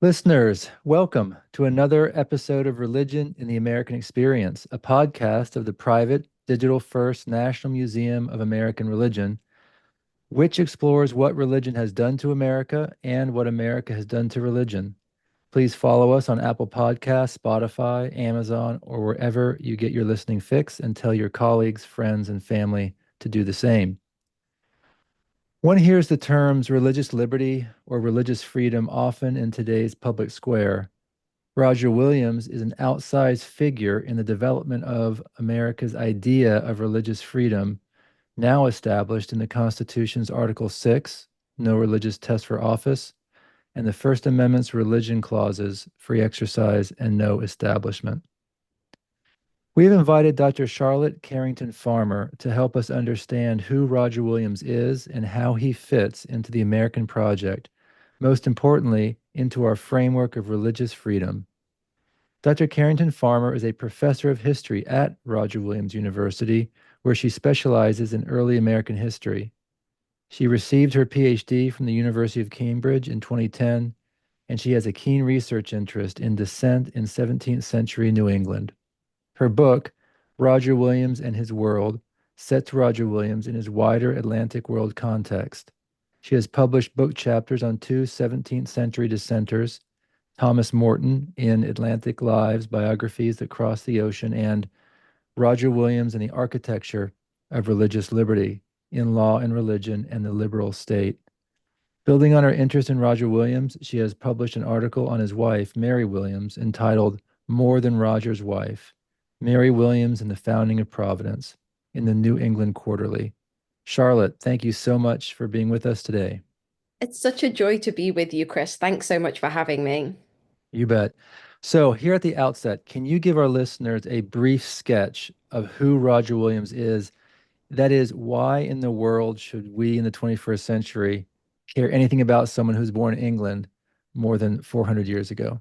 Listeners, welcome to another episode of Religion in the American Experience, a podcast of the private, digital first National Museum of American Religion, which explores what religion has done to America and what America has done to religion. Please follow us on Apple Podcasts, Spotify, Amazon, or wherever you get your listening fix, and tell your colleagues, friends, and family to do the same. One hears the terms religious liberty or religious freedom often in today's public square. Roger Williams is an outsized figure in the development of America's idea of religious freedom, now established in the Constitution's Article 6, no religious test for office, and the First Amendment's religion clauses, free exercise and no establishment. We've invited Dr. Charlotte Carrington-Farmer to help us understand who Roger Williams is and how he fits into the American project, most importantly, into our framework of religious freedom. Dr. Carrington-Farmer is a professor of history at Roger Williams University, where she specializes in early American history. She received her Ph.D. from the University of Cambridge in 2010, and she has a keen research interest in dissent in 17th-century New England. Her book, Roger Williams and His World, sets Roger Williams in his wider Atlantic world context. She has published book chapters on two 17th-century dissenters, Thomas Morton in Atlantic Lives, Biographies that Cross the Ocean, and Roger Williams and the Architecture of Religious Liberty in Law and Religion and the Liberal State. Building on her interest in Roger Williams, she has published an article on his wife, Mary Williams, entitled More Than Roger's Wife, Mary Williams and the Founding of Providence in the New England Quarterly. Charlotte, thank you so much for being with us today. It's such a joy to be with you, Chris. Thanks so much for having me. You bet. So, here at the outset, can you give our listeners a brief sketch of who Roger Williams is? That is, why in the world should we in the 21st century care anything about someone who's born in England more than 400 years ago?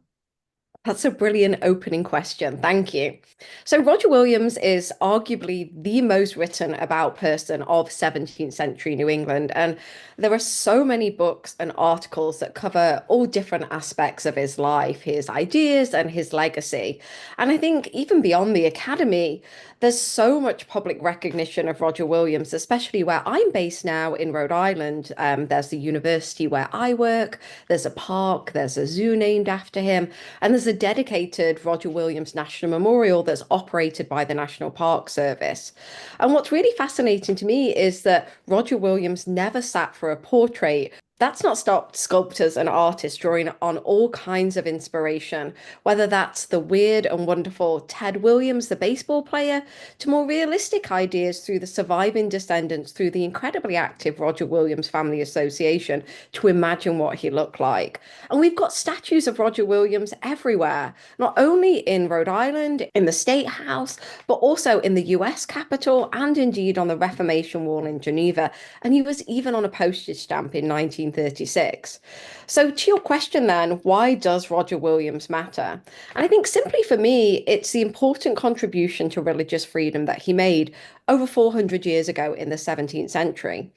That's a brilliant opening question. Thank you. So, Roger Williams is arguably the most written about person of 17th century New England. And there are so many books and articles that cover all different aspects of his life, his ideas, and his legacy. And I think even beyond the academy, there's so much public recognition of Roger Williams, especially where I'm based now in Rhode Island. There's the university where I work, there's a park, there's a zoo named after him, and there's a dedicated Roger Williams National Memorial that's operated by the National Park Service. And what's really fascinating to me is that Roger Williams never sat for a portrait. That's not stopped sculptors and artists drawing on all kinds of inspiration, whether that's the weird and wonderful Ted Williams, the baseball player, to more realistic ideas through the surviving descendants through the incredibly active Roger Williams Family Association to imagine what he looked like. And we've got statues of Roger Williams everywhere, not only in Rhode Island, in the State House, but also in the US Capitol and indeed on the Reformation Wall in Geneva. And he was even on a postage stamp in 1936. So, to your question then, why does Roger Williams matter? And I think simply for me, it's the important contribution to religious freedom that he made over 400 years ago in the 17th century.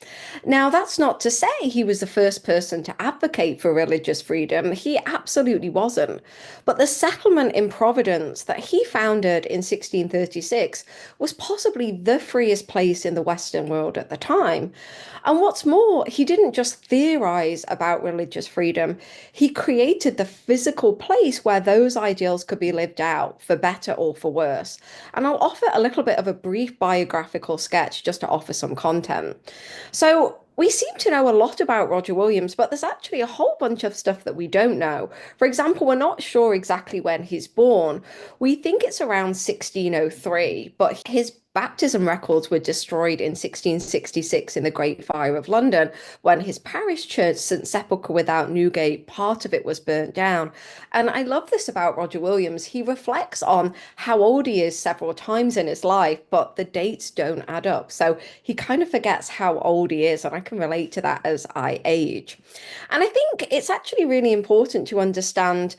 Now, that's not to say he was the first person to advocate for religious freedom. He absolutely wasn't. But the settlement in Providence that he founded in 1636 was possibly the freest place in the Western world at the time. And what's more, he didn't just theorize about religious freedom, he created the physical place where those ideals could be lived out, for better or for worse. And I'll offer a little bit of a brief biographical sketch just to offer some content. So, we seem to know a lot about Roger Williams, but there's actually a whole bunch of stuff that we don't know. For example, we're not sure exactly when he's born. We think it's around 1603, but his baptism records were destroyed in 1666 in the Great Fire of London when his parish church, St Sepulchre without Newgate, part of it was burnt down. And I love this about Roger Williams. He reflects on how old he is several times in his life, but the dates don't add up. So he kind of forgets how old he is, and I can relate to that as I age. And I think it's actually really important to understand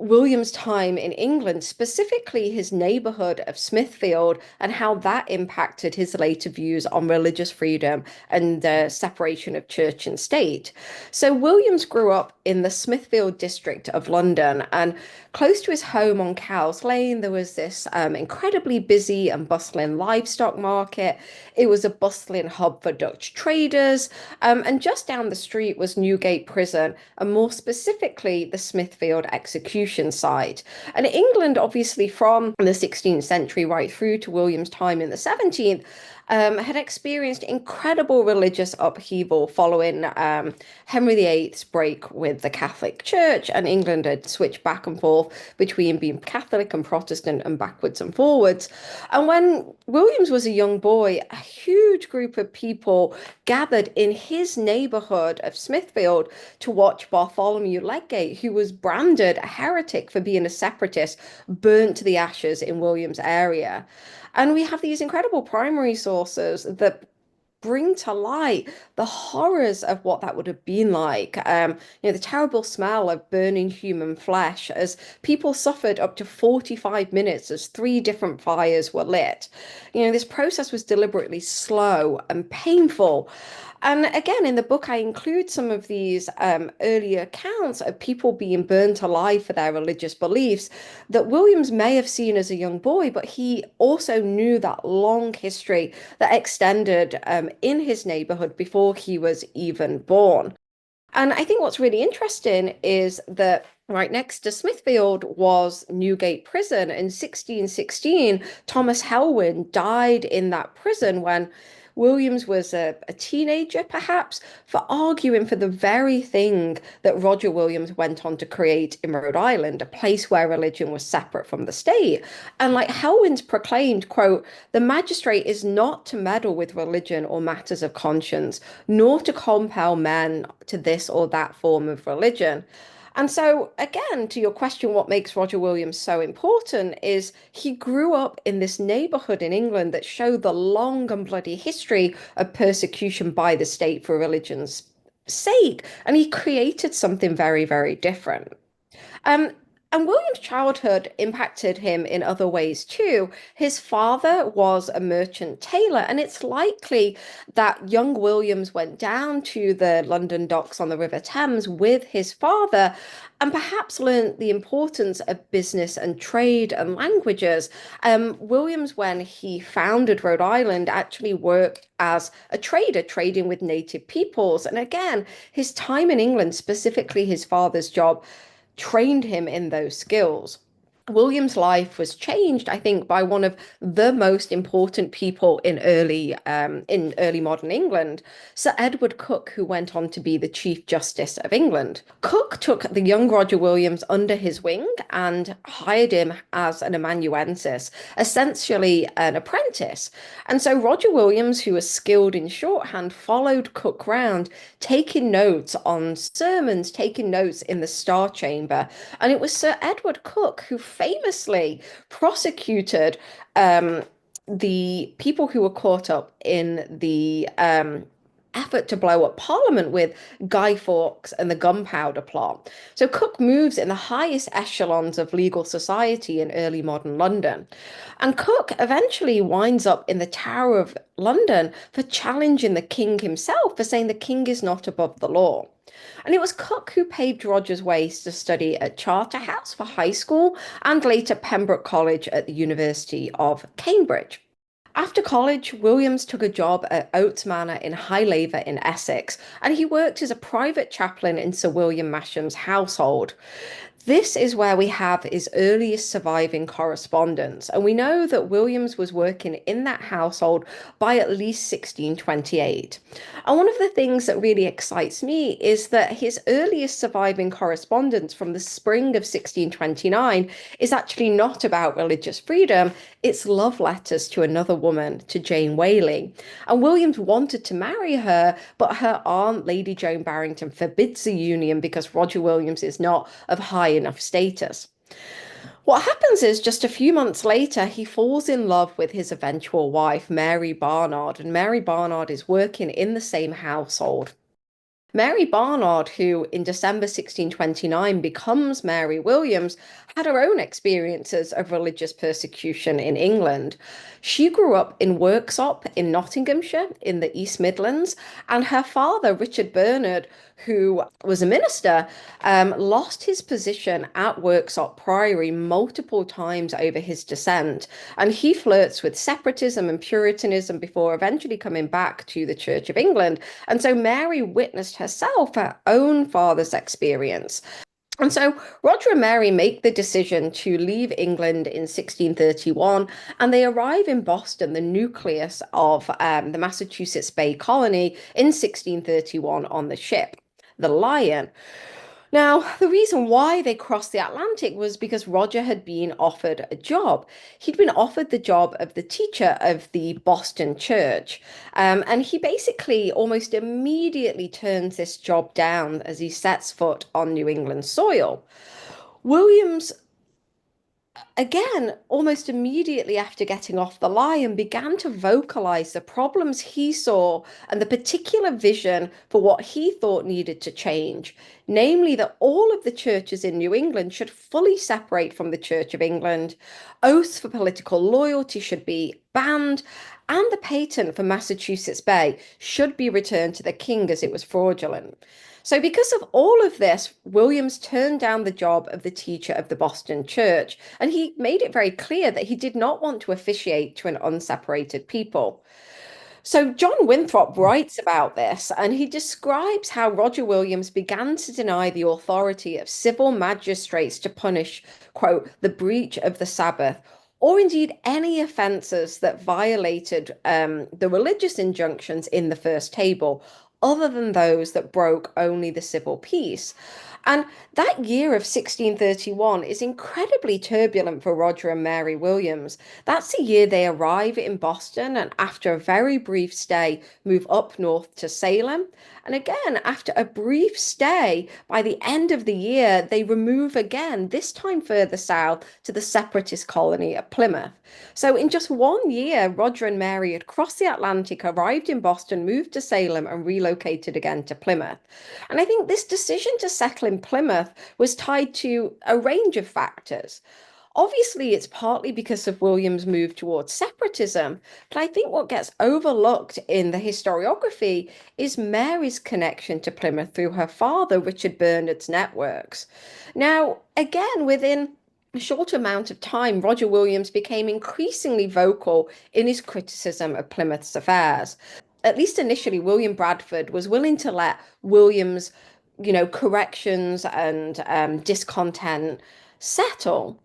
William's time in England, specifically his neighborhood of Smithfield, and how that impacted his later views on religious freedom and the separation of church and state. So, Williams grew up in the Smithfield district of London, and close to his home on Cowes Lane, there was this incredibly busy and bustling livestock market. It was a bustling hub for Dutch traders, and just down the street was Newgate Prison, and more specifically, the Smithfield execution site. And England, obviously, from the 16th century right through to William's time in the 17th, had experienced incredible religious upheaval following Henry VIII's break with the Catholic Church, and England had switched back and forth between being Catholic and Protestant and backwards and forwards. And when Williams was a young boy, a huge group of people gathered in his neighborhood of Smithfield to watch Bartholomew Legate, who was branded a heretic for being a separatist, burnt to the ashes in Williams' area. And we have these incredible primary sources that bring to light the horrors of what that would have been like. The terrible smell of burning human flesh as people suffered up to 45 minutes as three different fires were lit. This process was deliberately slow and painful. And again, in the book, I include some of these early accounts of people being burnt alive for their religious beliefs that Williams may have seen as a young boy, but he also knew that long history that extended in his neighborhood before he was even born. And I think what's really interesting is that right next to Smithfield was Newgate Prison. In 1616, Thomas Helwyn died in that prison when Williams was a teenager, perhaps, for arguing for the very thing that Roger Williams went on to create in Rhode Island, a place where religion was separate from the state. And like Helwyn's proclaimed, quote, the magistrate is not to meddle with religion or matters of conscience, nor to compel men to this or that form of religion. And so, again, to your question, what makes Roger Williams so important is he grew up in this neighborhood in England that showed the long and bloody history of persecution by the state for religion's sake. And he created something very, very different. Um, and William's childhood impacted him in other ways too. His father was a merchant tailor, and it's likely that young Williams went down to the London docks on the River Thames with his father and perhaps learned the importance of business and trade and languages. Williams, when he founded Rhode Island, actually worked as a trader, trading with native peoples. And again, his time in England, specifically his father's job, trained him in those skills. William's life was changed, I think, by one of the most important people in early modern England, Sir Edward Coke, who went on to be the Chief Justice of England. Coke took the young Roger Williams under his wing and hired him as an amanuensis, essentially an apprentice. And so Roger Williams, who was skilled in shorthand, followed Coke round, taking notes on sermons, taking notes in the Star Chamber. And it was Sir Edward Coke who famously prosecuted the people who were caught up in the effort to blow up Parliament with Guy Fawkes and the Gunpowder Plot. So Coke moves in the highest echelons of legal society in early modern London. And Coke eventually winds up in the Tower of London for challenging the king himself, for saying the king is not above the law. And it was Cook who paved Rogers' way to study at Charterhouse for high school and later Pembroke College at the University of Cambridge. After college, Williams took a job at Oates Manor in High Laver in Essex, and he worked as a private chaplain in Sir William Masham's household. This is where we have his earliest surviving correspondence, and we know that Williams was working in that household by at least 1628. And one of the things that really excites me is that his earliest surviving correspondence from the spring of 1629 is actually not about religious freedom, it's love letters to another woman, to Jane Whaley. And Williams wanted to marry her, but her aunt, Lady Joan Barrington, forbids the union because Roger Williams is not of high enough status. What happens is just a few months later, he falls in love with his eventual wife, Mary Barnard, and Mary Barnard is working in the same household. Mary Barnard, who in December 1629 becomes Mary Williams, had her own experiences of religious persecution in England. She grew up in Worksop in Nottinghamshire in the East Midlands, and her father, Richard Bernard, who was a minister, lost his position at Worksop Priory multiple times over his dissent. And he flirts with separatism and Puritanism before eventually coming back to the Church of England. And so Mary witnessed herself her own father's experience. And so Roger and Mary make the decision to leave England in 1631, and they arrive in Boston, the nucleus of the Massachusetts Bay Colony, in 1631 on the ship, the Lion. Now, the reason why they crossed the Atlantic was because Roger had been offered a job. He'd been offered the job of the teacher of the Boston church. And he basically almost immediately turns this job down as he sets foot on New England soil. Williams again, almost immediately after getting off the Lion, began to vocalize the problems he saw and the particular vision for what he thought needed to change. Namely, that all of the churches in New England should fully separate from the Church of England, oaths for political loyalty should be banned, and the patent for Massachusetts Bay should be returned to the king as it was fraudulent. So, because of all of this, Williams turned down the job of the teacher of the Boston church, and he made it very clear that he did not want to officiate to an unseparated people. So, John Winthrop writes about this, and he describes how Roger Williams began to deny the authority of civil magistrates to punish, quote, the breach of the Sabbath, or indeed any offences that violated the religious injunctions in the first table, other than those that broke only the civil peace. And that year of 1631 is incredibly turbulent for Roger and Mary Williams. That's the year they arrive in Boston and, after a very brief stay, move up north to Salem. And again, after a brief stay, by the end of the year, they remove again, this time further south to the separatist colony at Plymouth. So, in just 1 year, Roger and Mary had crossed the Atlantic, arrived in Boston, moved to Salem, and relocated again to Plymouth. And I think this decision to settle in Plymouth was tied to a range of factors. Obviously, it's partly because of William's move towards separatism, but I think what gets overlooked in the historiography is Mary's connection to Plymouth through her father, Richard Bernard's networks. Now, again, within a short amount of time, Roger Williams became increasingly vocal in his criticism of Plymouth's affairs. At least initially, William Bradford was willing to let Williams, corrections and discontent settle.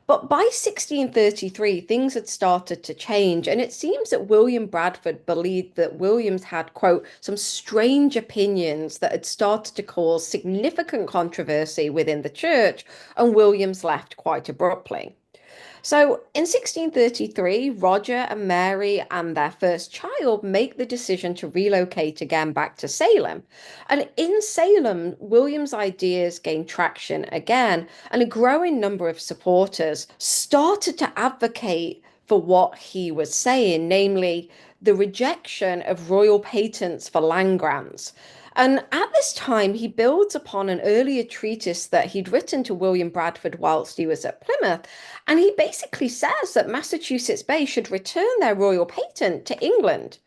But by 1633, things had started to change, and it seems that William Bradford believed that Williams had, quote, some strange opinions that had started to cause significant controversy within the church, and Williams left quite abruptly. So in 1633, Roger and Mary and their first child make the decision to relocate again back to Salem. And in Salem, William's ideas gained traction again, and a growing number of supporters started to advocate for what he was saying, namely the rejection of royal patents for land grants. And at this time, he builds upon an earlier treatise that he'd written to William Bradford whilst he was at Plymouth. And he basically says that Massachusetts Bay should return their royal patent to England.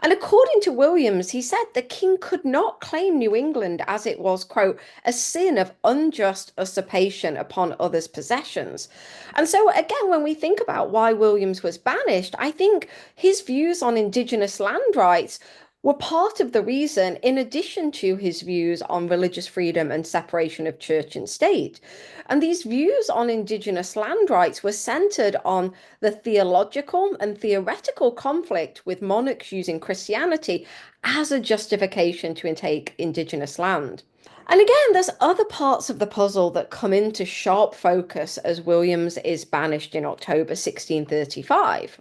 And according to Williams, he said the king could not claim New England as it was, quote, a sin of unjust usurpation upon others' possessions. And so, again, when we think about why Williams was banished, I think his views on indigenous land rights were part of the reason, in addition to his views on religious freedom and separation of church and state. And these views on indigenous land rights were centered on the theological and theoretical conflict with monarchs using Christianity as a justification to take indigenous land. And again, there's other parts of the puzzle that come into sharp focus as Williams is banished in October 1635.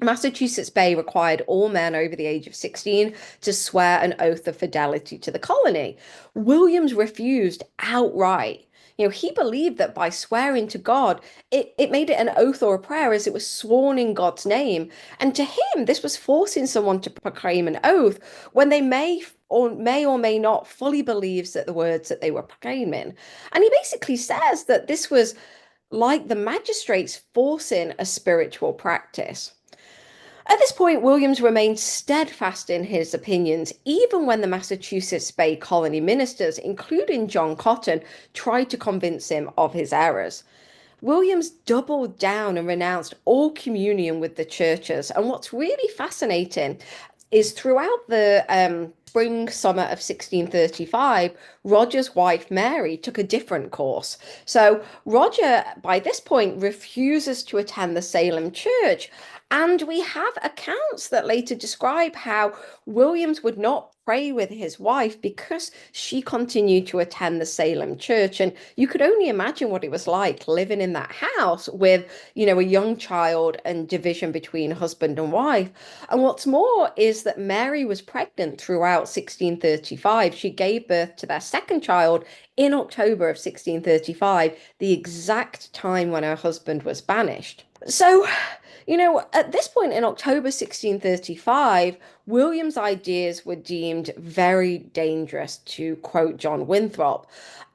Massachusetts Bay required all men over the age of 16 to swear an oath of fidelity to the colony. Williams refused outright. He believed that by swearing to God, it made it an oath or a prayer as it was sworn in God's name. And to him, this was forcing someone to proclaim an oath when they may or may not fully believes that the words that they were proclaiming. And he basically says that this was like the magistrates forcing a spiritual practice. At this point, Williams remained steadfast in his opinions, even when the Massachusetts Bay Colony ministers, including John Cotton, tried to convince him of his errors. Williams doubled down and renounced all communion with the churches. And what's really fascinating is throughout the spring summer of 1635, Roger's wife Mary took a different course. So Roger, by this point, refuses to attend the Salem church. And we have accounts that later describe how Williams would not pray with his wife because she continued to attend the Salem church. And you could only imagine what it was like living in that house with, a young child and division between husband and wife. And what's more is that Mary was pregnant throughout 1635. She gave birth to their second child in October of 1635, the exact time when her husband was banished. So, at this point in October 1635, William's ideas were deemed very dangerous, to quote John Winthrop.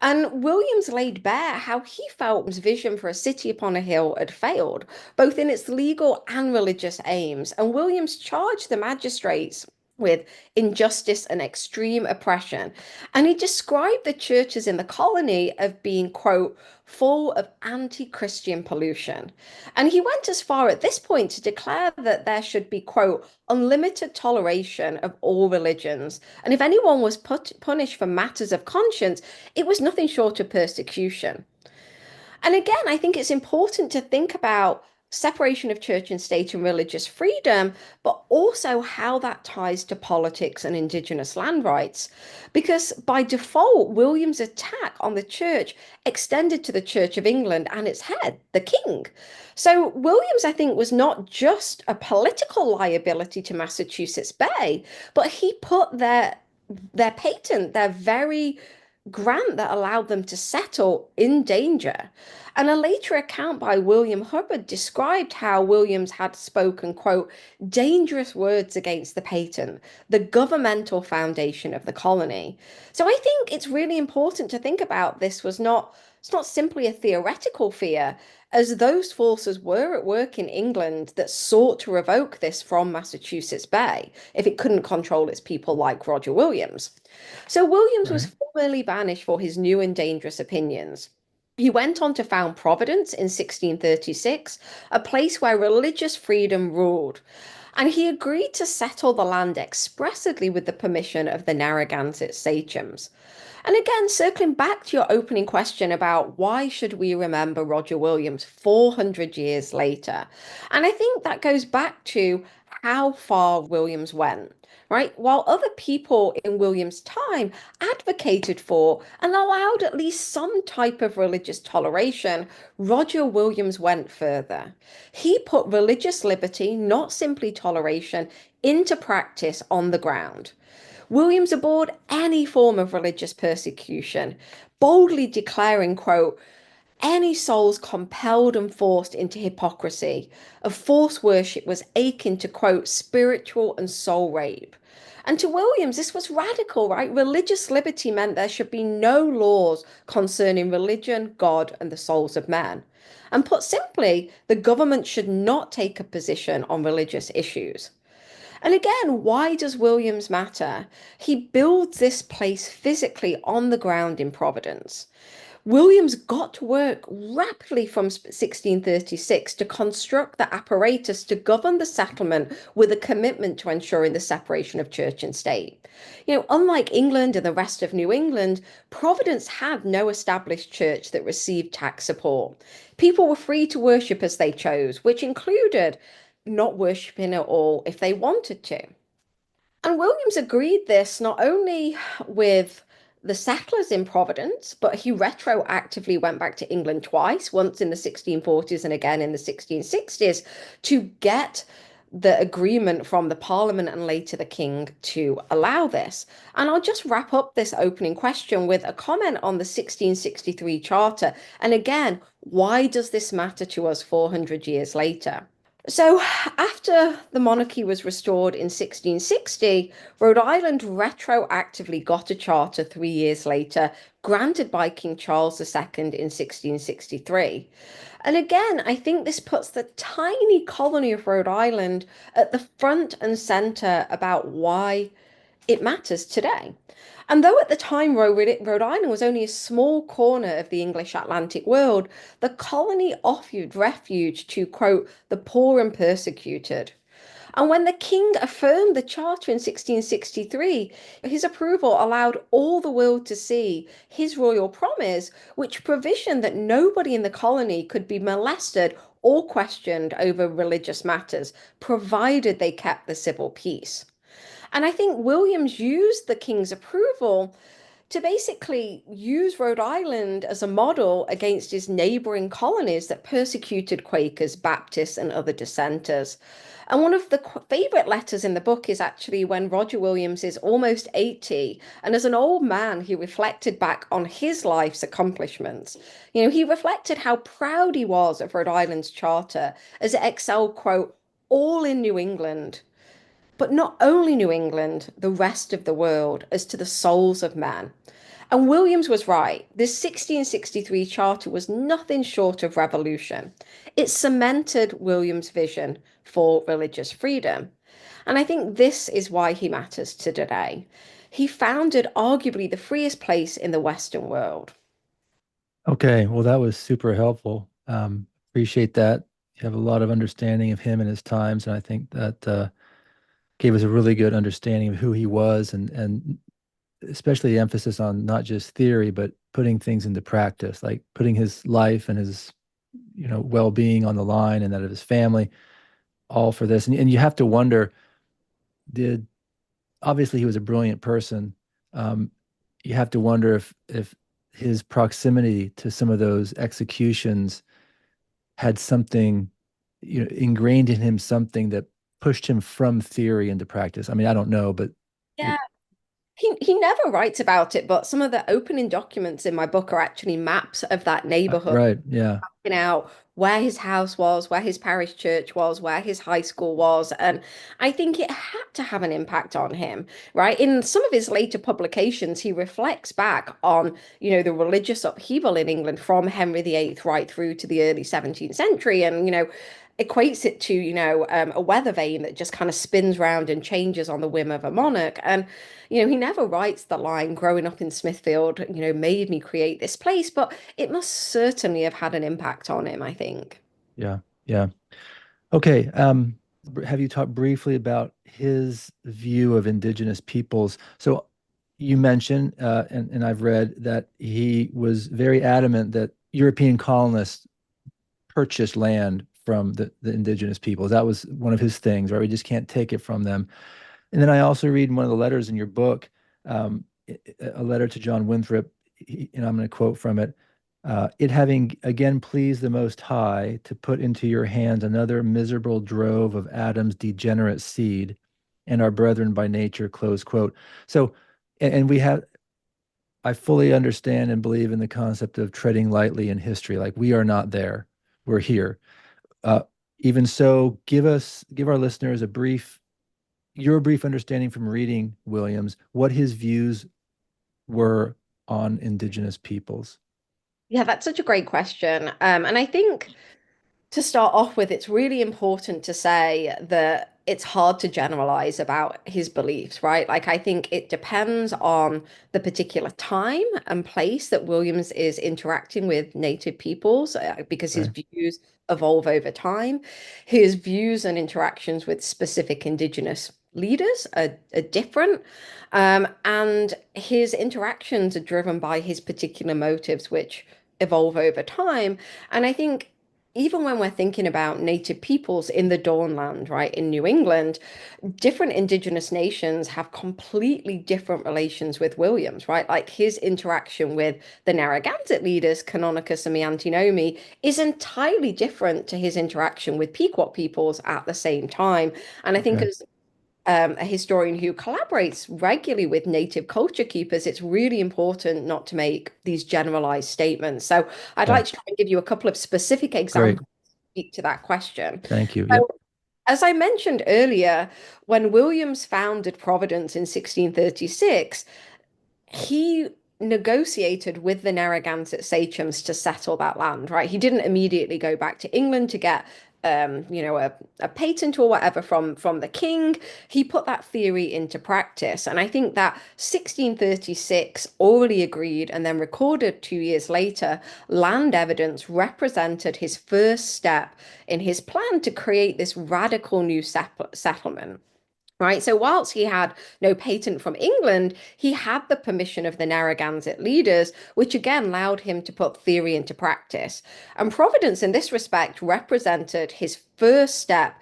And Williams laid bare how he felt his vision for a city upon a hill had failed, both in its legal and religious aims. And Williams charged the magistrates with injustice and extreme oppression. And he described the churches in the colony of being, quote, full of anti-Christian pollution. And he went as far at this point to declare that there should be, quote, unlimited toleration of all religions. And if anyone was punished for matters of conscience, it was nothing short of persecution. And again, I think it's important to think about separation of church and state and religious freedom, but also how that ties to politics and Indigenous land rights. Because by default, William's attack on the church extended to the Church of England and its head, the king. So Williams, I think, was not just a political liability to Massachusetts Bay, but he put their patent, their very grant that allowed them to settle, in danger. And a later account by William Hubbard described how Williams had spoken, quote, dangerous words against the patent, the governmental foundation of the colony. So I think it's really important to think about this it's not simply a theoretical fear, as those forces were at work in England that sought to revoke this from Massachusetts Bay if it couldn't control its people like Roger Williams. So Williams was Right. formally banished for his new and dangerous opinions. He went on to found Providence in 1636, a place where religious freedom ruled. And he agreed to settle the land expressly with the permission of the Narragansett sachems. And again, circling back to your opening question about why should we remember Roger Williams 400 years later? And I think that goes back to how far Williams went, right? While other people in Williams' time advocated for and allowed at least some type of religious toleration, Roger Williams went further. He put religious liberty, not simply toleration, into practice on the ground. Williams abhorred any form of religious persecution, boldly declaring, quote, any souls compelled and forced into hypocrisy of false worship was akin to, quote, spiritual and soul rape. And to Williams, this was radical, right? Religious liberty meant there should be no laws concerning religion, God, and the souls of men. And put simply, the government should not take a position on religious issues. And again, why does Williams matter? He builds this place physically on the ground in Providence. Williams got to work rapidly from 1636 to construct the apparatus to govern the settlement with a commitment to ensuring the separation of church and state. Unlike England and the rest of New England, Providence had no established church that received tax support. People were free to worship as they chose, which included not worshipping at all if they wanted to. And Williams agreed this not only with the settlers in Providence, but he retroactively went back to England twice, once in the 1640s and again in the 1660s, to get the agreement from the Parliament and later the King to allow this. And I'll just wrap up this opening question with a comment on the 1663 Charter. And again, why does this matter to us 400 years later? So, after the monarchy was restored in 1660, Rhode Island retroactively got a charter 3 years later, granted by King Charles II in 1663. And again, I think this puts the tiny colony of Rhode Island at the front and center about why it matters today. And though at the time Rhode Island was only a small corner of the English Atlantic world, the colony offered refuge to, quote, the poor and persecuted. And when the king affirmed the charter in 1663, his approval allowed all the world to see his royal promise, which provisioned that nobody in the colony could be molested or questioned over religious matters, provided they kept the civil peace. And I think Williams used the king's approval to basically use Rhode Island as a model against his neighboring colonies that persecuted Quakers, Baptists, and other dissenters. And one of the favorite letters in the book is actually when Roger Williams is almost 80. And as an old man, he reflected back on his life's accomplishments. He reflected how proud he was of Rhode Island's charter as it excelled, quote, all in New England, but not only New England, the rest of the world, as to the souls of man. And Williams was right. This 1663 charter was nothing short of revolution. It cemented Williams' vision for religious freedom. And I think this is why he matters to today. He founded arguably the freest place in the Western world. Okay, well, that was super helpful. Appreciate that. You have a lot of understanding of him and his times, and I think that gave us a really good understanding of who he was, and especially the emphasis on not just theory, but putting things into practice, like putting his life and his, well-being on the line and that of his family, all for this. And you have to wonder, did obviously he was a brilliant person. Um, you have to wonder if his proximity to some of those executions had something, ingrained in him something that pushed him from theory into practice. I mean, I don't know, but Yeah. He never writes about it, but some of the opening documents in my book are actually maps of that neighborhood, right, yeah, out where his house was, where his parish church was, where his high school was. And I think it had to have an impact on him, right? In some of his later publications, he reflects back on, the religious upheaval in England from Henry VIII right through to the early 17th century. And, equates it to, a weather vane that just kind of spins round and changes on the whim of a monarch. And, he never writes the line, growing up in Smithfield, made me create this place, but it must certainly have had an impact on him, I think. yeah, yeah. Okay. Have you talked briefly about his view of indigenous peoples? So you mentioned, and I've read that he was very adamant that European colonists purchased land from the indigenous peoples. That was one of his things, right? We just can't take it from them. And then I also read in one of the letters in your book, um, a letter to John Winthrop, and I'm going to quote from it. It having again pleased the Most High to put into your hands another miserable drove of Adam's degenerate seed and our brethren by nature, close quote. So, and we have, I fully understand and believe in the concept of treading lightly in history. Like we are not there, we're here. Uh, Even so, give our listeners your brief understanding from reading Williams, what his views were on indigenous peoples. Yeah, that's such a great question. And I think to start off with, it's really important to say that it's hard to generalize about his beliefs, right? Like, I think it depends on the particular time and place that Williams is interacting with Native peoples, because his Okay. views evolve over time. His views and interactions with specific Indigenous leaders are different. And his interactions are driven by his particular motives, which evolve over time. And I think even when we're thinking about native peoples in the Dawnland, right, in New England, different indigenous nations have completely different relations with Williams, right? Like his interaction with the Narragansett leaders, Canonicus and Miantinomi, is entirely different to his interaction with Pequot peoples at the same time. And I think Okay. as a historian who collaborates regularly with native culture keepers, it's really important not to make these generalized statements. So I'd Yeah. like to try and give you a couple of specific Great. examples speak to that question. Thank you. Yep. So, as I mentioned earlier, when Williams founded Providence in 1636, he negotiated with the Narragansett sachems to settle that land, right? He didn't immediately go back to England to get a patent or whatever from the king. He put that theory into practice. And I think that 1636 already agreed and then recorded 2 years later, land evidence represented his first step in his plan to create this radical new settlement. Right. So whilst he had no patent from England, he had the permission of the Narragansett leaders, which again allowed him to put theory into practice. And Providence, in this respect, represented his first step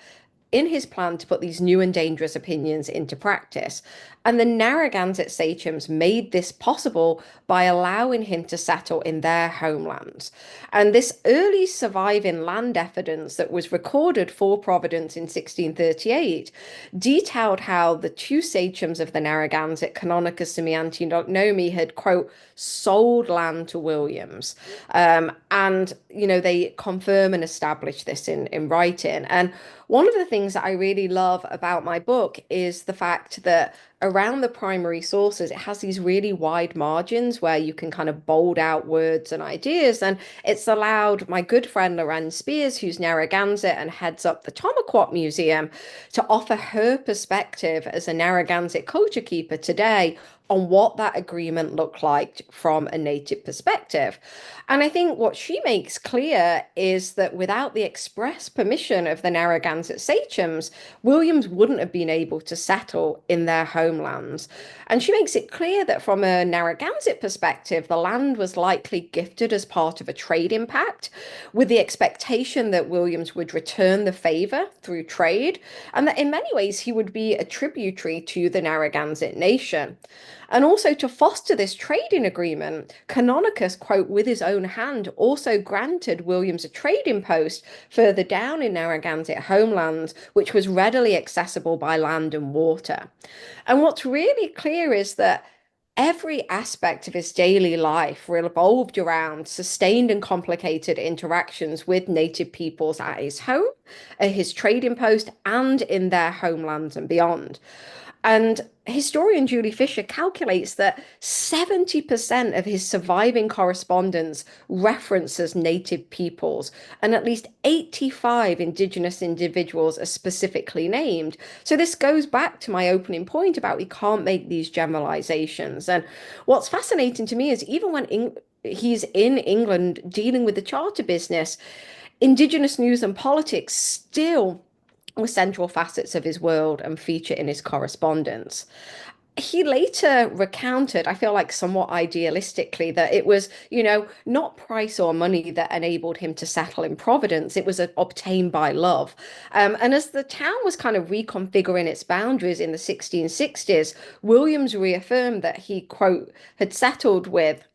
in his plan to put these new and dangerous opinions into practice. And the Narragansett sachems made this possible by allowing him to settle in their homelands. And this early surviving land evidence that was recorded for Providence in 1638 detailed how the two sachems of the Narragansett, Canonicus and Antinomii, had, quote, sold land to Williams. And, they confirm and establish this in writing. And one of the things that I really love about my book is the fact that around the primary sources, it has these really wide margins where you can kind of bold out words and ideas. And it's allowed my good friend Loren Spears, who's Narragansett and heads up the Tomaquat Museum, to offer her perspective as a Narragansett culture keeper today on what that agreement looked like from a native perspective. And I think what she makes clear is that without the express permission of the Narragansett sachems, Williams wouldn't have been able to settle in their homelands. And she makes it clear that from a Narragansett perspective, the land was likely gifted as part of a trading pact, with the expectation that Williams would return the favor through trade, and that in many ways he would be a tributary to the Narragansett nation. And also to foster this trading agreement, Canonicus, quote, with his own hand, also granted Williams a trading post further down in Narragansett homelands, which was readily accessible by land and water. And what's really clear is that every aspect of his daily life revolved around sustained and complicated interactions with native peoples at his home, at his trading post, and in their homelands and beyond. And historian Julie Fisher calculates that 70% of his surviving correspondence references native peoples, and at least 85 indigenous individuals are specifically named. So this goes back to my opening point about we can't make these generalizations. And what's fascinating to me is even when he's in England dealing with the charter business, indigenous news and politics still were central facets of his world and feature in his correspondence. He later recounted, I feel like somewhat idealistically, that it was, not price or money that enabled him to settle in Providence. It was obtained by love. And as the town was kind of reconfiguring its boundaries in the 1660s, Williams reaffirmed that he, quote, had settled with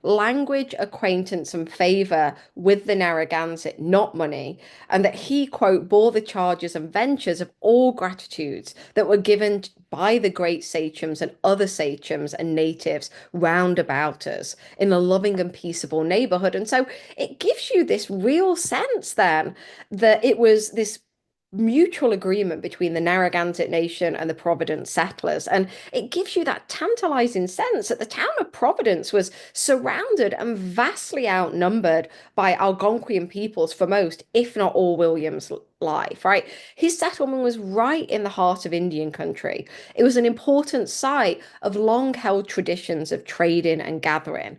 language, acquaintance, and favor with the Narragansett, not money, and that he, quote, bore the charges and ventures of all gratitudes that were given by the great sachems and other sachems and natives round about us in a loving and peaceable neighborhood. And so it gives you this real sense then that it was this mutual agreement between the Narragansett Nation and the Providence settlers. And it gives you that tantalizing sense that the town of Providence was surrounded and vastly outnumbered by Algonquian peoples for most, if not all, Williams' life, right? His settlement was right in the heart of Indian country. It was an important site of long held traditions of trading and gathering.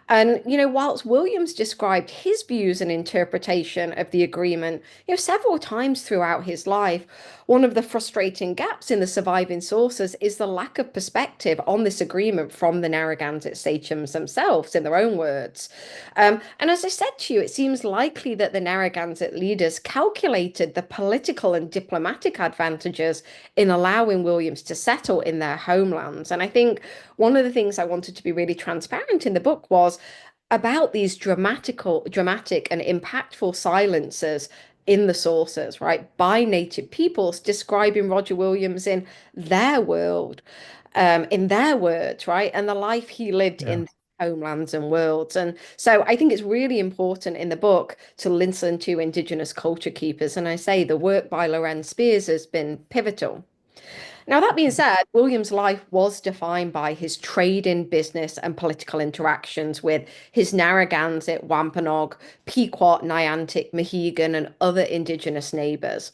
And, whilst Williams described his views and interpretation of the agreement, several times throughout his life, one of the frustrating gaps in the surviving sources is the lack of perspective on this agreement from the Narragansett sachems themselves, in their own words. And as I said to you, it seems likely that the Narragansett leaders calculated the political and diplomatic advantages in allowing Williams to settle in their homelands. And I think one of the things I wanted to be really transparent in the book was about these dramatic and impactful silences in the sources, right, by native peoples describing Roger Williams in their world, in their words, right, and the life he lived Yeah. in homelands and worlds. And so I think it's really important in the book to listen to Indigenous culture keepers. And I say the work by Loren Spears has been pivotal. Now, that being said, William's life was defined by his trade in business and political interactions with his Narragansett, Wampanoag, Pequot, Niantic, Mohegan, and other Indigenous neighbors.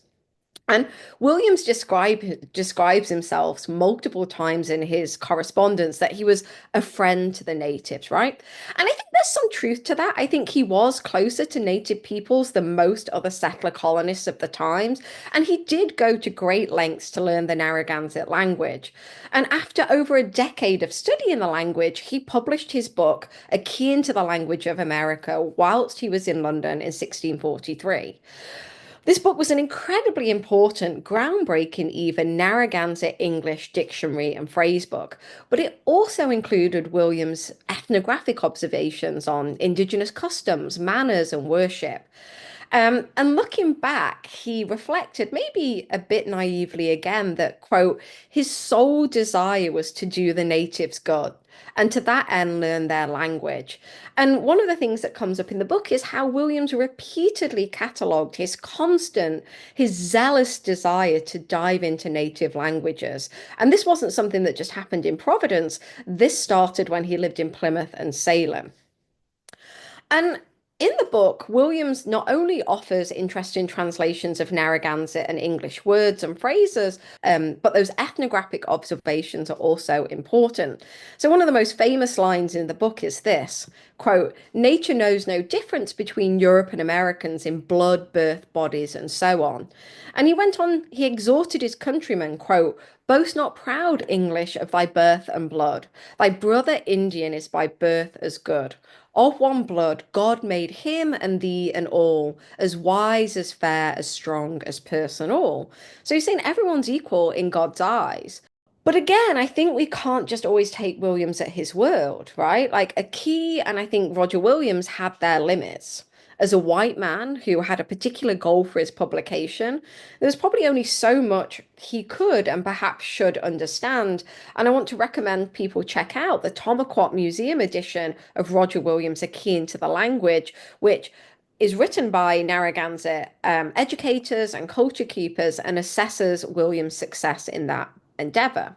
And Williams describes himself multiple times in his correspondence that he was a friend to the natives, right? And I think there's some truth to that. I think he was closer to native peoples than most other settler colonists of the times, and he did go to great lengths to learn the Narragansett language. And after over a decade of studying the language, he published his book, A Key into the Language of America, whilst he was in London in 1643. This book was an incredibly important, groundbreaking, even Narragansett English dictionary and phrase book, but it also included William's ethnographic observations on Indigenous customs, manners, and worship. And looking back, he reflected, maybe a bit naively again, that, quote, his sole desire was to do the natives good and to that end learn their language. And one of the things that comes up in the book is how Williams repeatedly catalogued his zealous desire to dive into native languages. And this wasn't something that just happened in Providence. This started when he lived in Plymouth and Salem. And in the book, Williams not only offers interesting translations of Narragansett and English words and phrases, but those ethnographic observations are also important. So one of the most famous lines in the book is this, quote, nature knows no difference between Europe and Americans in blood, birth, bodies, and so on. And he went on, he exhorted his countrymen, quote, boast not proud, English, of thy birth and blood. Thy brother Indian is by birth as good. Of one blood, God made him and thee and all, as wise, as fair, as strong, as person all. So he's saying everyone's equal in God's eyes. But again, I think we can't just always take Williams at his word, right? Like a key, and I think Roger Williams had their limits. As a white man who had a particular goal for his publication, there's probably only so much he could and perhaps should understand. And I want to recommend people check out the Tomaquat Museum edition of Roger Williams' A Key into the Language, which is written by Narragansett educators and culture keepers and assesses Williams' success in that endeavor.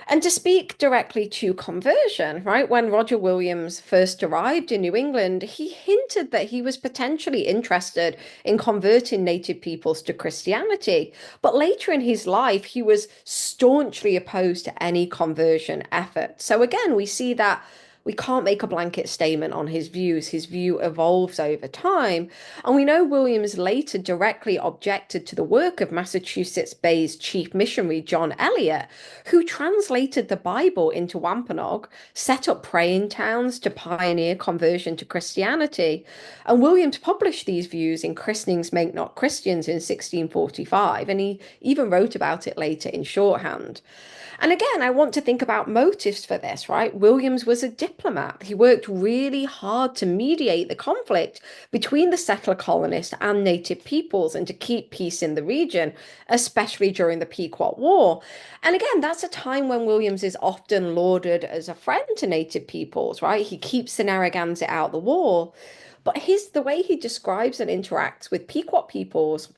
And to speak directly to conversion, right? When Roger Williams first arrived in New England, he hinted that he was potentially interested in converting native peoples to Christianity. But later in his life, he was staunchly opposed to any conversion effort. So again, we see that we can't make a blanket statement on his views. His view evolves over time. And we know Williams later directly objected to the work of Massachusetts Bay's chief missionary, John Eliot, who translated the Bible into Wampanoag, set up praying towns to pioneer conversion to Christianity. And Williams published these views in Christenings Make Not Christians in 1645, and he even wrote about it later in shorthand. And again, I want to think about motives for this, right? Williams was a diplomat. He worked really hard to mediate the conflict between the settler colonists and native peoples and to keep peace in the region, especially during the Pequot War. And again, that's a time when Williams is often lauded as a friend to native peoples, right? He keeps the Narragansett out of the war. But the way he describes and interacts with Pequot peoples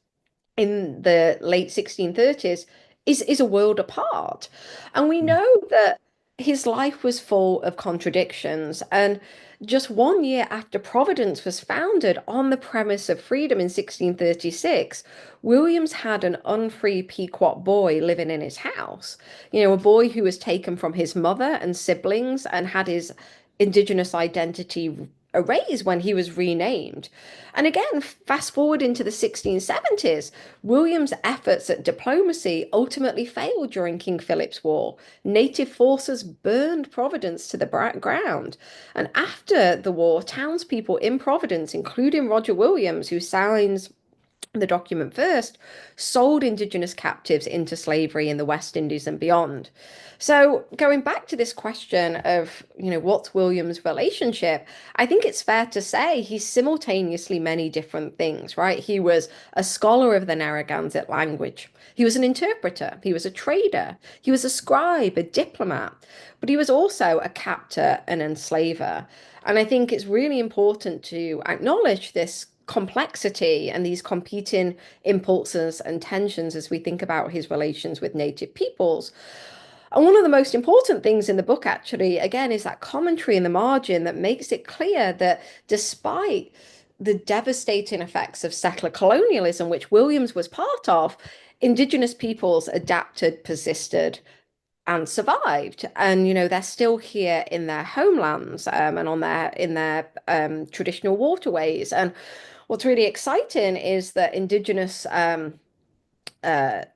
in the late 1630s is a world apart. And we know that his life was full of contradictions. And just 1 year after Providence was founded on the premise of freedom in 1636, Williams had an unfree Pequot boy living in his house. You know, a boy who was taken from his mother and siblings and had his indigenous identity erased when he was renamed. And again, fast forward into the 1670s, William's efforts at diplomacy ultimately failed during King Philip's War. Native forces burned Providence to the ground. And after the war, townspeople in Providence, including Roger Williams, who signs the document first, sold indigenous captives into slavery in the West Indies and beyond. So, going back to this question of, what's William's relationship, I think it's fair to say he's simultaneously many different things, right? He was a scholar of the Narragansett language. He was an interpreter. He was a trader. He was a scribe, a diplomat, but he was also a captor and enslaver. And I think it's really important to acknowledge this complexity and these competing impulses and tensions as we think about his relations with native peoples. And one of the most important things in the book, actually, again, is that commentary in the margin that makes it clear that despite the devastating effects of settler colonialism, which Williams was part of, indigenous peoples adapted, persisted, and survived. And they're still here in their homelands, and on their in their traditional waterways. And what's really exciting is that indigenous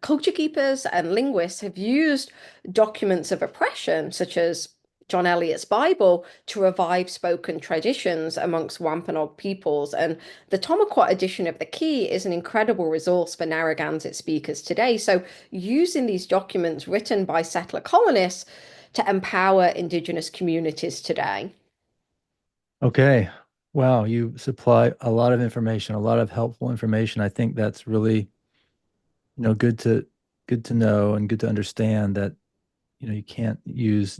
culture keepers and linguists have used documents of oppression, such as John Eliot's Bible, to revive spoken traditions amongst Wampanoag peoples. And the Tomaquat edition of the Key is an incredible resource for Narragansett speakers today. So, using these documents written by settler colonists to empower indigenous communities today. Okay. Wow, you supply a lot of information, a lot of helpful information. I think that's really, good to know and good to understand that, you can't use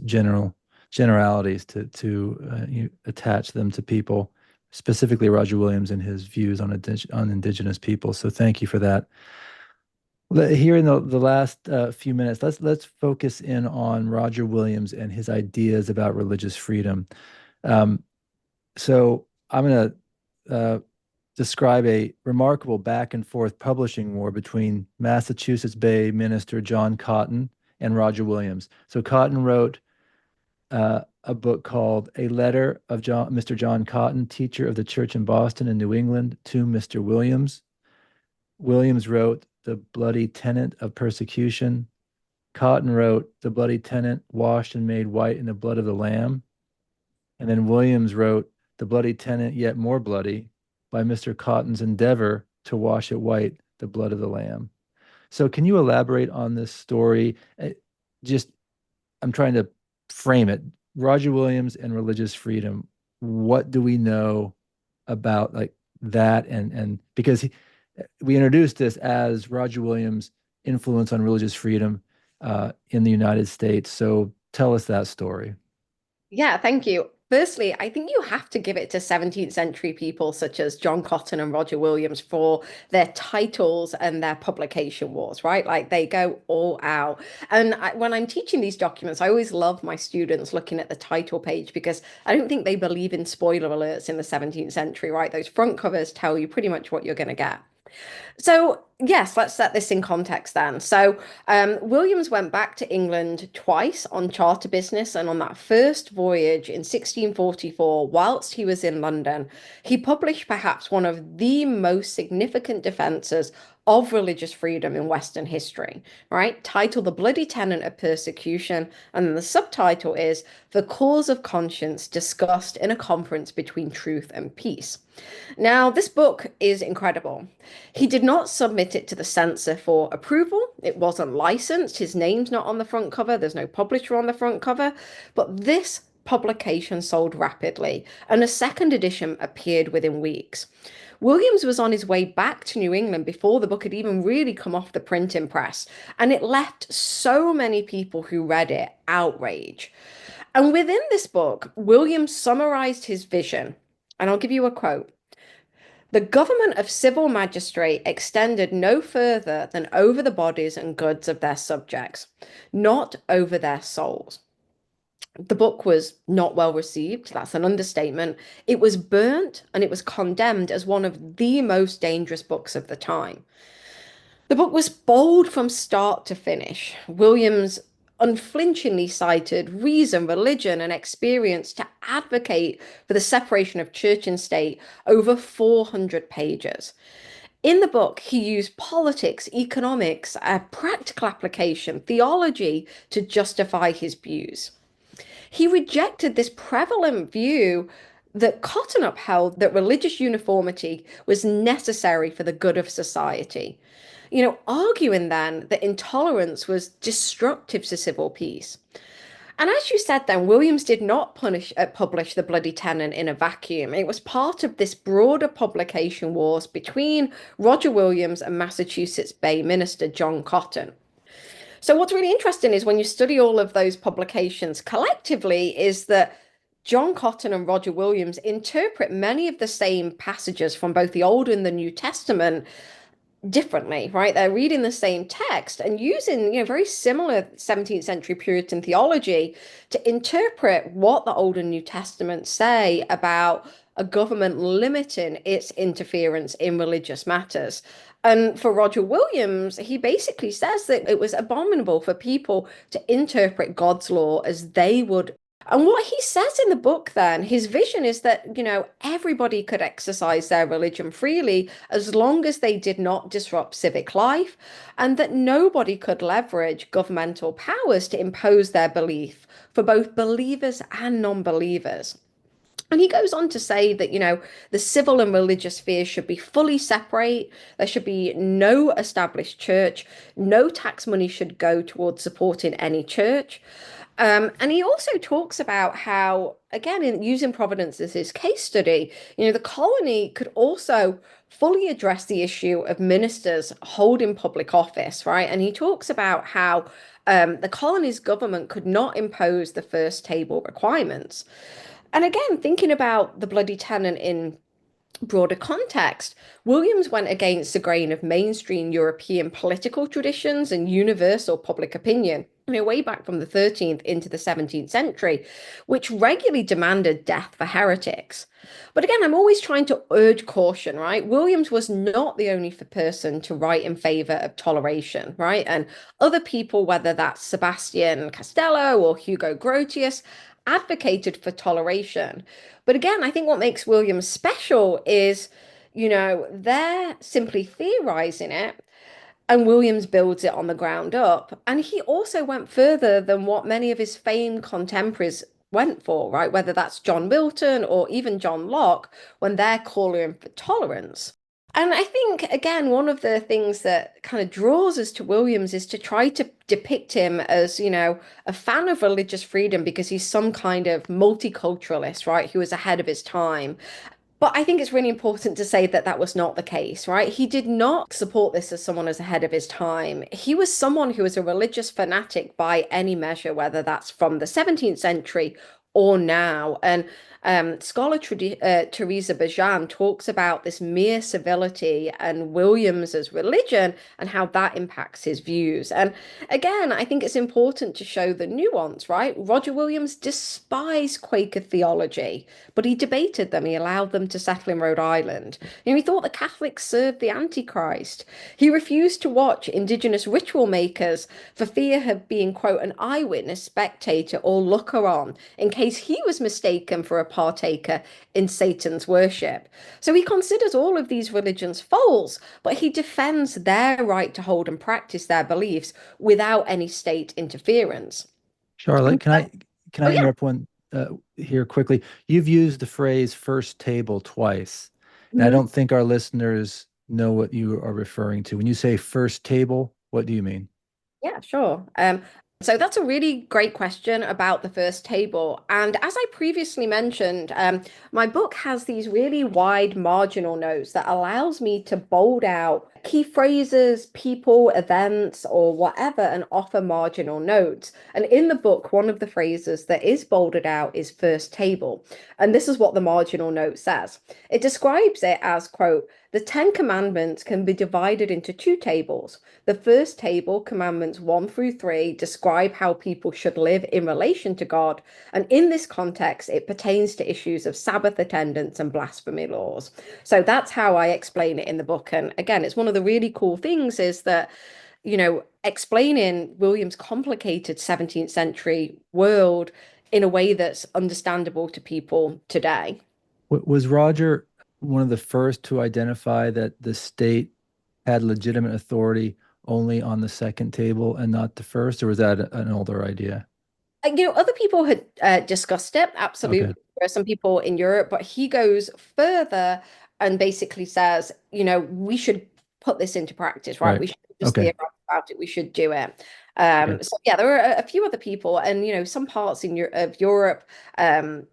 generalities to you attach them to people, specifically Roger Williams and his views on indigenous people. So thank you for that. Here in the last few minutes, let's focus in on Roger Williams and his ideas about religious freedom. Um, so I'm going to describe a remarkable back and forth publishing war between Massachusetts Bay minister John Cotton and Roger Williams. So Cotton wrote a book called A Letter of Mr. John Cotton, teacher of the church in Boston and New England, to Mr. Williams. Williams wrote The Bloody Tenant of Persecution. Cotton wrote The Bloody Tenant, washed and made white in the blood of the Lamb. And then Williams wrote The Bloody Tenant, yet more bloody, by Mr. Cotton's endeavor to wash it white, the blood of the Lamb. So, can you elaborate on this story? Just, I'm trying to frame it. Roger Williams and religious freedom. What do we know about like that? And because we introduced this as Roger Williams' influence on religious freedom in the United States. So, tell us that story. Yeah, thank you. Firstly, I think you have to give it to 17th century people such as John Cotton and Roger Williams for their titles and their publication wars, right? Like they go all out. And when I'm teaching these documents, I always love my students looking at the title page because I don't think they believe in spoiler alerts in the 17th century, right? Those front covers tell you pretty much what you're going to get. So, yes, let's set this in context then. So, Williams went back to England twice on charter business, and on that first voyage in 1644, whilst he was in London, he published perhaps one of the most significant defenses of religious freedom in Western history, right? Titled The Bloody Tenant of Persecution, and then the subtitle is The Cause of Conscience Discussed in a Conference Between Truth and Peace. Now, this book is incredible. He did not submit it to the censor for approval. It wasn't licensed. His name's not on the front cover. There's no publisher on the front cover. But this publication sold rapidly, and a second edition appeared within weeks. Williams was on his way back to New England before the book had even really come off the printing press, and it left so many people who read it outrage. And within this book, Williams summarized his vision, and I'll give you a quote. The government of civil magistrate extended no further than over the bodies and goods of their subjects, not over their souls. The book was not well received. That's an understatement. It was burnt and it was condemned as one of the most dangerous books of the time. The book was bold from start to finish. Williams unflinchingly cited reason, religion, and experience to advocate for the separation of church and state over 400 pages. In the book, he used politics, economics, practical application, theology to justify his views. He rejected this prevalent view that Cotton upheld that religious uniformity was necessary for the good of society. Arguing then that intolerance was destructive to civil peace. And as you said then, Williams did not publish The Bloody Tenant in a vacuum. It was part of this broader publication wars between Roger Williams and Massachusetts Bay Minister John Cotton. So what's really interesting is when you study all of those publications collectively is that John Cotton and Roger Williams interpret many of the same passages from both the Old and the New Testament differently, right? They're reading the same text and using, very similar 17th century Puritan theology to interpret what the Old and New Testament say about a government limiting its interference in religious matters. And for Roger Williams, he basically says that it was abominable for people to interpret God's law as they would. And what he says in the book, then, his vision is that, everybody could exercise their religion freely as long as they did not disrupt civic life, and that nobody could leverage governmental powers to impose their belief for both believers and non-believers. And he goes on to say that, the civil and religious spheres should be fully separate. There should be no established church. No tax money should go towards supporting any church. And he also talks about how, again, in using Providence as his case study, the colony could also fully address the issue of ministers holding public office, right? And he talks about how the colony's government could not impose the first table requirements. And again, thinking about the Bloody Tenant in broader context, Williams went against the grain of mainstream European political traditions and universal public opinion, way back from the 13th into the 17th century, which regularly demanded death for heretics. But again, I'm always trying to urge caution, right? Williams was not the only person to write in favor of toleration, right? And other people, whether that's Sebastian Castello or Hugo Grotius, advocated for toleration. But again, I think what makes Williams special is, they're simply theorizing it, and Williams builds it on the ground up. And he also went further than what many of his famed contemporaries went for, right? Whether that's John Milton or even John Locke, when they're calling for tolerance. And I think, again, one of the things that kind of draws us to Williams is to try to depict him as, a fan of religious freedom because he's some kind of multiculturalist, right? Who was ahead of his time. But I think it's really important to say that that was not the case, right? He did not support this as someone as ahead of his time. He was someone who was a religious fanatic by any measure, whether that's from the 17th century or now. And scholar Teresa Bajan talks about this mere civility and Williams's religion and how that impacts his views. And again, I think it's important to show the nuance, right? Roger Williams despised Quaker theology, but he debated them. He allowed them to settle in Rhode Island. He thought the Catholics served the Antichrist. He refused to watch indigenous ritual makers for fear of being, quote, an eyewitness, spectator, or looker on in case he was mistaken for a partaker in Satan's worship. So he considers all of these religions false, but he defends their right to hold and practice their beliefs without any state interference. Charlotte, And can oh I yeah. interrupt one here quickly? You've used the phrase first table twice, and I Mhm. don't think our listeners know what you are referring to. When you say first table, what do you mean? Yeah, sure. So that's a really great question about the first table. And as I previously mentioned, my book has these really wide marginal notes that allows me to bold out key phrases, people, events, or whatever, and offer marginal notes. And in the book, one of the phrases that is bolded out is first table. And this is what the marginal note says. It describes it as, quote, the Ten Commandments can be divided into two tables. The first table, commandments 1 through 3, describe how people should live in relation to God. And in this context, it pertains to issues of Sabbath attendance and blasphemy laws. So that's how I explain it in the book. And again, it's one of the really cool things is that, explaining William's complicated 17th century world in a way that's understandable to people today. Was Roger one of the first to identify that the state had legitimate authority only on the second table and not the first, or was that an older idea? Other people had discussed it, absolutely. Okay. There are some people in Europe, but he goes further and basically says, we should put this into practice, right? Right. We should just Okay. theorize about it. We should do it. Okay. So yeah, there are a few other people, and some parts of Europe um,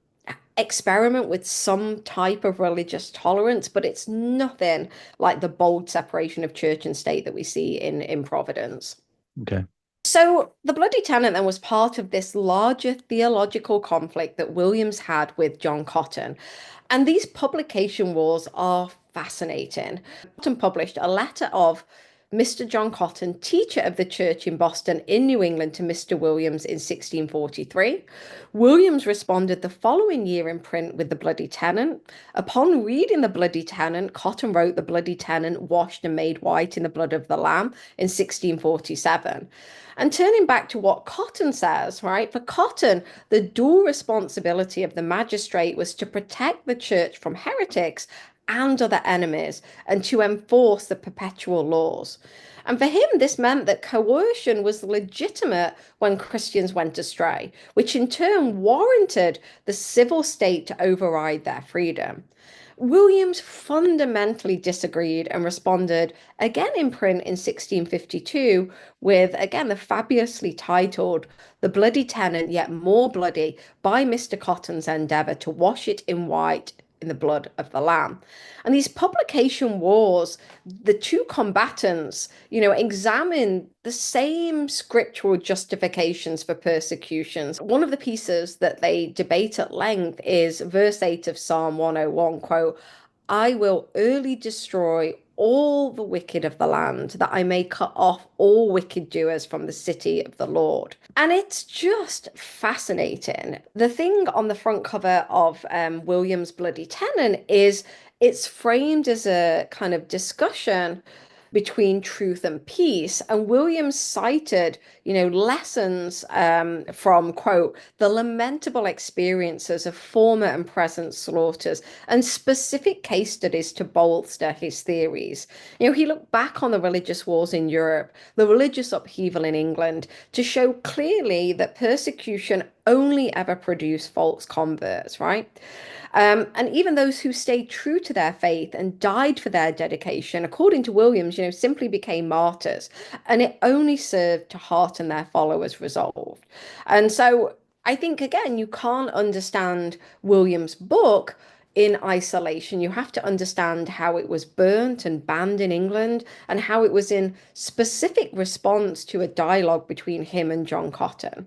experiment with some type of religious tolerance, but it's nothing like the bold separation of church and state that we see in Providence. Okay. So the Bloody Tenant then was part of this larger theological conflict that Williams had with John Cotton. And these publication wars are fascinating. Cotton published a letter of Mr. John Cotton, teacher of the church in Boston in New England, to Mr. Williams in 1643. Williams responded the following year in print with the Bloody Tenant. Upon reading the Bloody Tenant, Cotton wrote the Bloody Tenant washed and made white in the blood of the Lamb in 1647. And turning back to what Cotton says, right? For Cotton, the dual responsibility of the magistrate was to protect the church from heretics and other enemies and to enforce the perpetual laws. And for him, this meant that coercion was legitimate when Christians went astray, which in turn warranted the civil state to override their freedom. Williams fundamentally disagreed and responded again in print in 1652 with, again, the fabulously titled The Bloody Tenant, Yet More Bloody, by Mr. Cotton's Endeavour to Wash It in White in the Blood of the Lamb. And these publication wars, the two combatants, examine the same scriptural justifications for persecutions. One of the pieces that they debate at length is verse 8 of Psalm 101, quote, I will early destroy all the wicked of the land, that I may cut off all wicked doers from the city of the Lord. And it's just fascinating. The thing on the front cover of William's Bloody Tenant is it's framed as a kind of discussion between truth and peace. And Williams cited, lessons from, quote, the lamentable experiences of former and present slaughters and specific case studies to bolster his theories. He looked back on the religious wars in Europe, the religious upheaval in England, to show clearly that persecution only ever produced false converts, right? And even those who stayed true to their faith and died for their dedication, according to Williams, simply became martyrs. And it only served to hearten their followers' resolve. And so I think, again, you can't understand Williams' book in isolation. You have to understand how it was burnt and banned in England and how it was in specific response to a dialogue between him and John Cotton.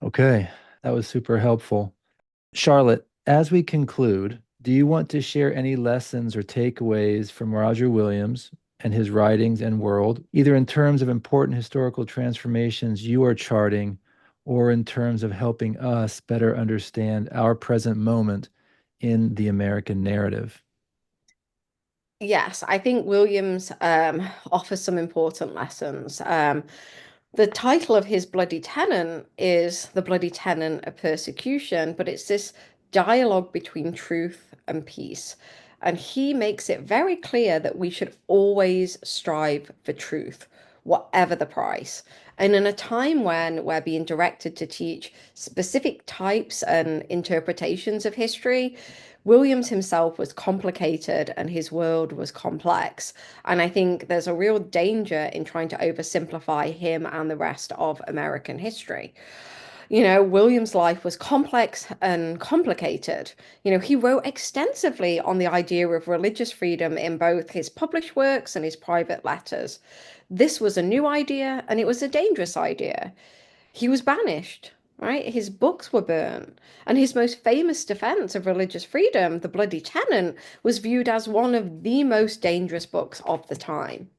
Okay. That was super helpful. Charlotte, as we conclude, do you want to share any lessons or takeaways from Roger Williams and his writings and world, either in terms of important historical transformations you are charting or in terms of helping us better understand our present moment in the American narrative? Yes, I think Williams offers some important lessons. The title of his Bloody Tenant is The Bloody Tenant of Persecution, but it's this dialogue between truth and peace. And he makes it very clear that we should always strive for truth, whatever the price. And in a time when we're being directed to teach specific types and interpretations of history, Williams himself was complicated and his world was complex. And I think there's a real danger in trying to oversimplify him and the rest of American history. William's life was complex and complicated. He wrote extensively on the idea of religious freedom in both his published works and his private letters. This was a new idea and it was a dangerous idea. He was banished, right? His books were burnt. And his most famous defense of religious freedom, The Bloody Tenant, was viewed as one of the most dangerous books of the time.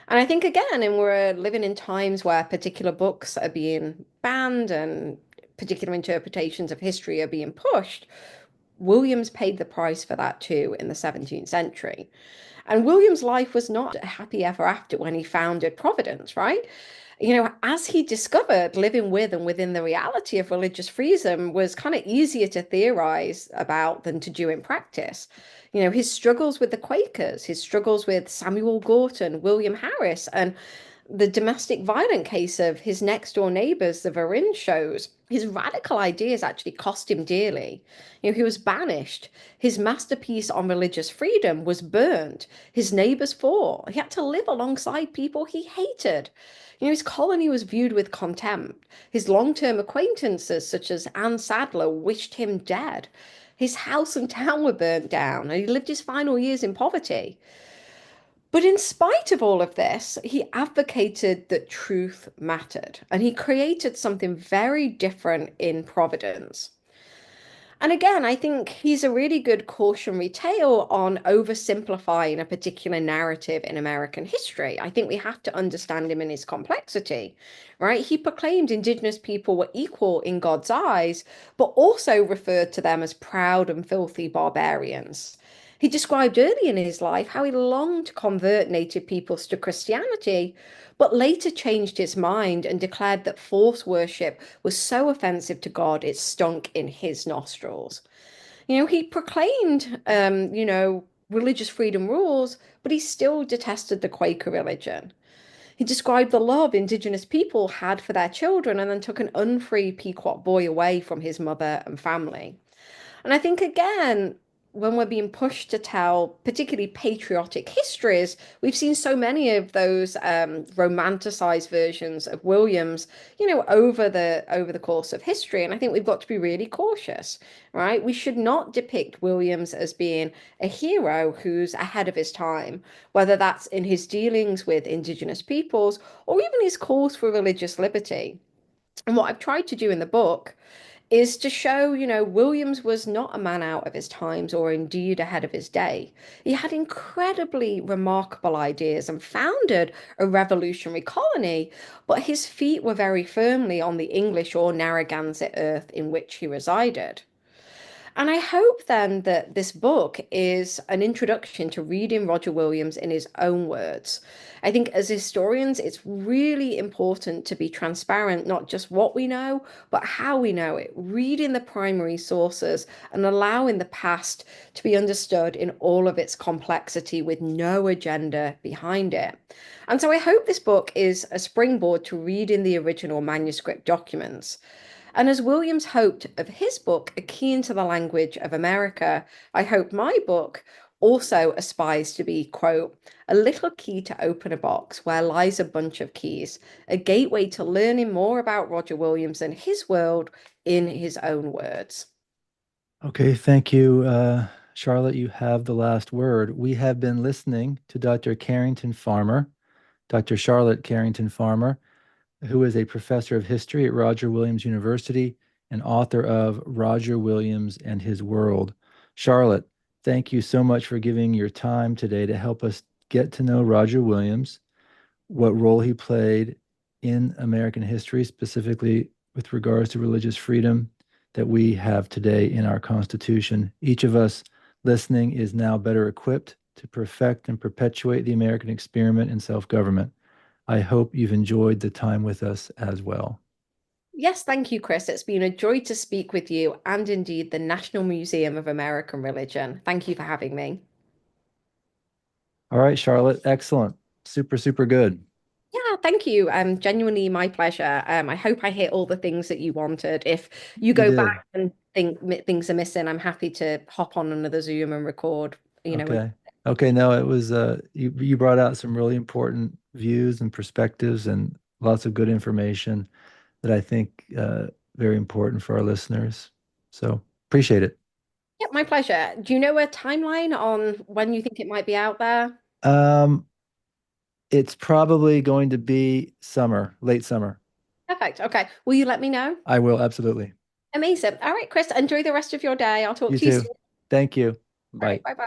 And I think, again, and we're living in times where particular books are being banned and particular interpretations of history are being pushed, Williams paid the price for that too in the 17th century. And William's life was not a happy ever after when he founded Providence, right? As he discovered, living with and within the reality of religious freedom was kind of easier to theorize about than to do in practice. His struggles with the Quakers, his struggles with Samuel Gorton, William Harris, and The domestic violent case of his next door neighbors, the Varin, shows his radical ideas actually cost him dearly. He was banished. His masterpiece on religious freedom was burned. His neighbors fought. He had to live alongside people he hated. His colony was viewed with contempt. His long-term acquaintances, such as Anne Sadler, wished him dead. His house and town were burnt down, and he lived his final years in poverty. But in spite of all of this, he advocated that truth mattered, and he created something very different in Providence. And again, I think he's a really good cautionary tale on oversimplifying a particular narrative in American history. I think we have to understand him in his complexity, right? He proclaimed Indigenous people were equal in God's eyes, but also referred to them as proud and filthy barbarians. He described early in his life how he longed to convert Native peoples to Christianity, but later changed his mind and declared that false worship was so offensive to God it stunk in his nostrils. He proclaimed, religious freedom rules, but he still detested the Quaker religion. He described the love Indigenous people had for their children and then took an unfree Pequot boy away from his mother and family. And I think, again, when we're being pushed to tell particularly patriotic histories, we've seen so many of those romanticized versions of Williams, over the course of history. And I think we've got to be really cautious, right? We should not depict Williams as being a hero who's ahead of his time, whether that's in his dealings with Indigenous peoples or even his calls for religious liberty. And what I've tried to do in the book is to show, Williams was not a man out of his times or indeed ahead of his day. He had incredibly remarkable ideas and founded a revolutionary colony, but his feet were very firmly on the English or Narragansett earth in which he resided. And I hope then that this book is an introduction to reading Roger Williams in his own words. I think as historians, it's really important to be transparent, not just what we know, but how we know it, reading the primary sources and allowing the past to be understood in all of its complexity with no agenda behind it. And so I hope this book is a springboard to reading the original manuscript documents. And as Williams hoped of his book, A Key into the Language of America, I hope my book also aspires to be, quote, a little key to open a box where lies a bunch of keys, a gateway to learning more about Roger Williams and his world in his own words. Okay, thank you, Charlotte. You have the last word. We have been listening to Dr. Carrington-Farmer, Dr. Charlotte Carrington-Farmer, who is a professor of history at Roger Williams University and author of Roger Williams and His World. Charlotte, thank you so much for giving your time today to help us get to know Roger Williams, what role he played in American history, specifically with regards to religious freedom that we have today in our Constitution. Each of us listening is now better equipped to perfect and perpetuate the American experiment in self-government. I hope you've enjoyed the time with us as well. Yes, thank you, Chris. It's been a joy to speak with you and indeed the National Museum of American Religion. Thank you for having me. All right, Charlotte, excellent. Super, super good. Yeah, thank you. Genuinely my pleasure. I hope I hit all the things that you wanted. If you You go did. back and think things are missing, I'm happy to hop on another Zoom and record, Okay. Okay, no, it was you brought out some really important views and perspectives and lots of good information that I think very important for our listeners. So appreciate it. Yeah, my pleasure. Do you know a timeline on when you think it might be out there? Um, it's probably going to be summer, late summer. Perfect. Okay. Will you let me know? I will absolutely. Amazing. All right, Chris, enjoy the rest of your day. I'll talk You to you too. soon. Thank you. All Bye. right, bye bye.